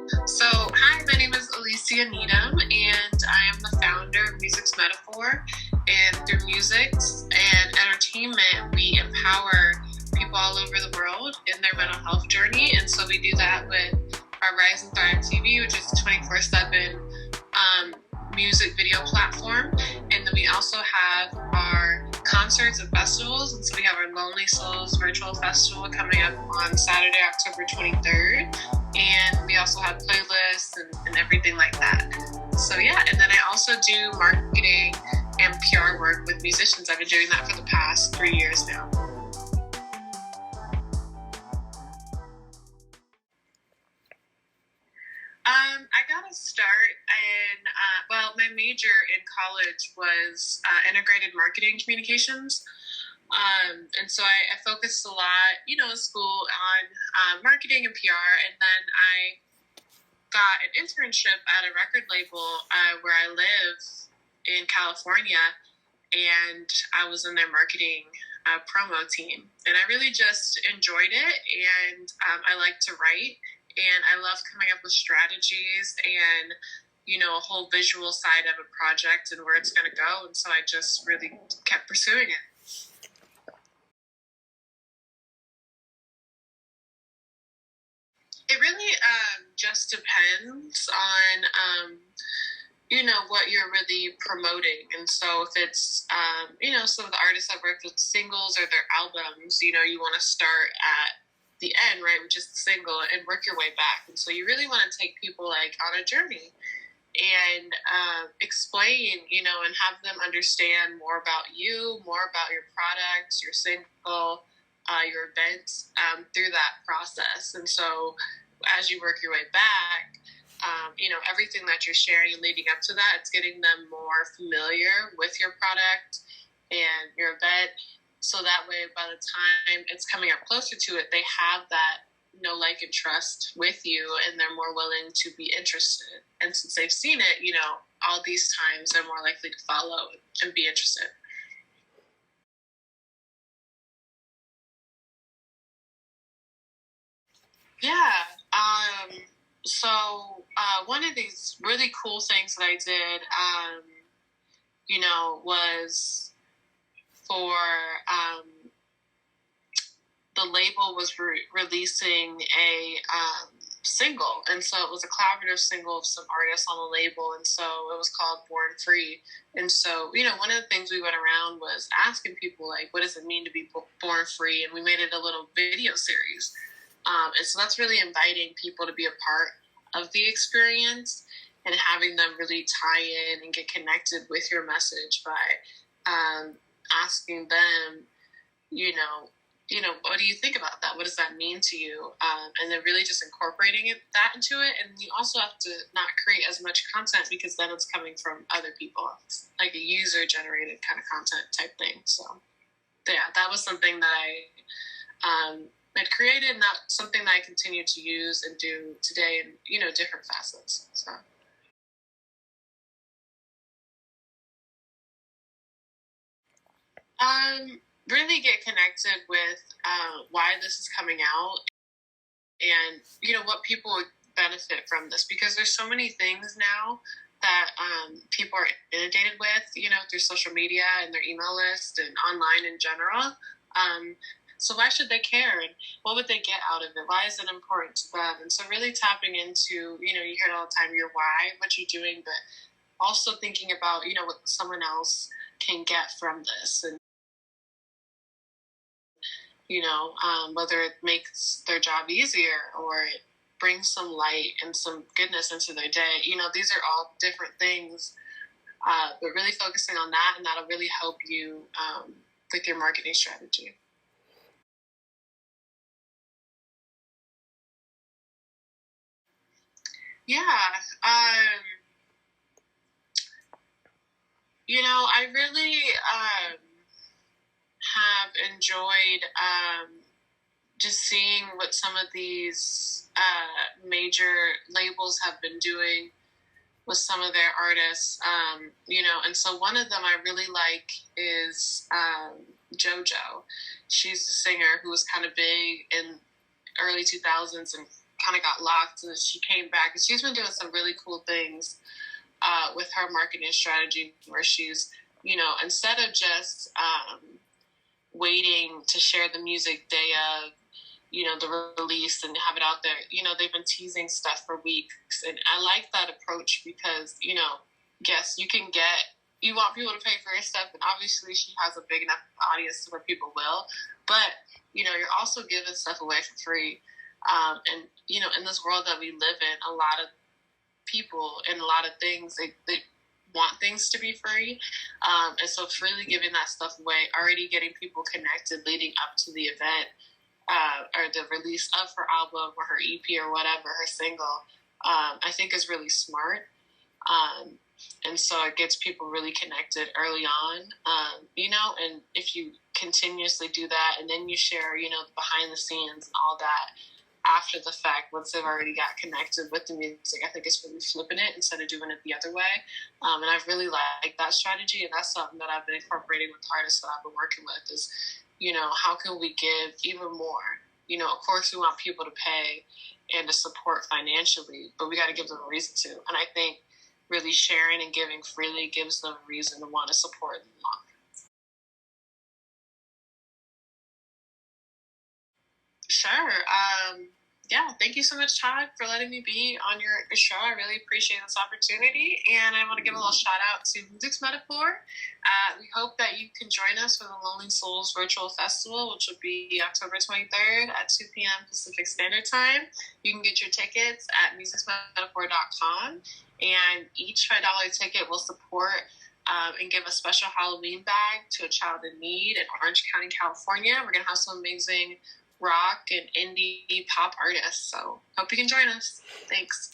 So, hi, my name is Alicia Needham, and I am the founder of Music's Metaphor. And through music and entertainment, we empower people all over the world in their mental health journey. And so we do that with our Rise and Thrive TV, which is a 24/7 music video platform. And then we also have our concerts and festivals. And so we have our Lonely Souls virtual festival coming up on Saturday, October 23rd. And we also have playlists and everything like that. So yeah, and then I also do marketing and PR work with musicians. I've been doing that for the past 3 years now. I got a start in, my major in college was integrated marketing communications. And so I focused a lot, in school on marketing and PR. And then I got an internship at a record label where I live in California. And I was in their marketing promo team. And I really just enjoyed it. And I like to write. And I love coming up with strategies and, a whole visual side of a project and where it's going to go. And so I just really kept pursuing it. It really just depends on, what you're really promoting. And so if it's, some of the artists I've worked with singles or their albums, you want to start at the end, right, which is the single, and work your way back. And so you really want to take people like on a journey and explain, and have them understand more about you, more about your products, your single, your events through that process. And so as you work your way back, everything that you're sharing and leading up to that, it's getting them more familiar with your product and your event. So that way, by the time it's coming up closer to it, they have that know, like, and trust with you, and they're more willing to be interested. And since they've seen it, all these times, they're more likely to follow and be interested. Yeah. So one of these really cool things that I did, was for the label was releasing a single. And so it was a collaborative single of some artists on the label. And so it was called Born Free. And so, one of the things we went around was asking people, like, what does it mean to be born free? And we made it a little video series. And so that's really inviting people to be a part of the experience and having them really tie in and get connected with your message by asking them, what do you think about that? What does that mean to you? And then really just incorporating that into it. And you also have to not create as much content because then it's coming from other people. It's like a user-generated kind of content type thing. So, yeah, that was something that I had created, and that's something that I continue to use and do today in, different facets. So. Really get connected with why this is coming out and, what people would benefit from this, because there's so many things now that people are inundated with, through social media and their email list and online in general. So why should they care? And what would they get out of it? Why is it important to them? And so really tapping into, you hear it all the time, your why, what you're doing, but also thinking about, what someone else can get from this. And whether it makes their job easier or it brings some light and some goodness into their day. These are all different things, but really focusing on that, and that'll really help you with your marketing strategy. Yeah. I really have enjoyed just seeing what some of these major labels have been doing with some of their artists, and so one of them I really like is Joji. She's a singer who was kind of big in early 2000s and kind of got locked, and she came back. And she's been doing some really cool things with her marketing strategy, where she's, you know, instead of just waiting to share the music day of, you know, the release and have it out there, you know, they've been teasing stuff for weeks. And I like that approach because, you know, yes, you want people to pay for your stuff, and obviously she has a big enough audience where people will, but, you know, you're also giving stuff away for free. And, you know, in this world that we live in, a lot of people and a lot of things, they want things to be free. And so freely giving that stuff away, already getting people connected leading up to the event, or the release of her album or her EP or whatever, her single, I think is really smart. And so it gets people really connected early on, you know, and if you continuously do that and then you share, you know, the behind the scenes and all that after the fact, once they've already got connected with the music, I think it's really flipping it instead of doing it the other way. And I've really liked that strategy, and that's something that I've been incorporating with artists that I've been working with is, you know, how can we give even more? You know, of course we want people to pay and to support financially, but we got to give them a reason to. And I think really sharing and giving freely gives them a reason to want to support them longer. Sure. Yeah, thank you so much, Todd, for letting me be on your show. I really appreciate this opportunity. And I want to give a little shout out to Music's Metaphor. We hope that you can join us for the Lonely Souls Virtual Festival, which will be October 23rd at 2 p.m. Pacific Standard Time. You can get your tickets at musicsmetaphor.com. And each $5 ticket will support and give a special Halloween bag to a child in need in Orange County, California. We're going to have some amazing rock and indie pop artists. So hope you can join us. Thanks.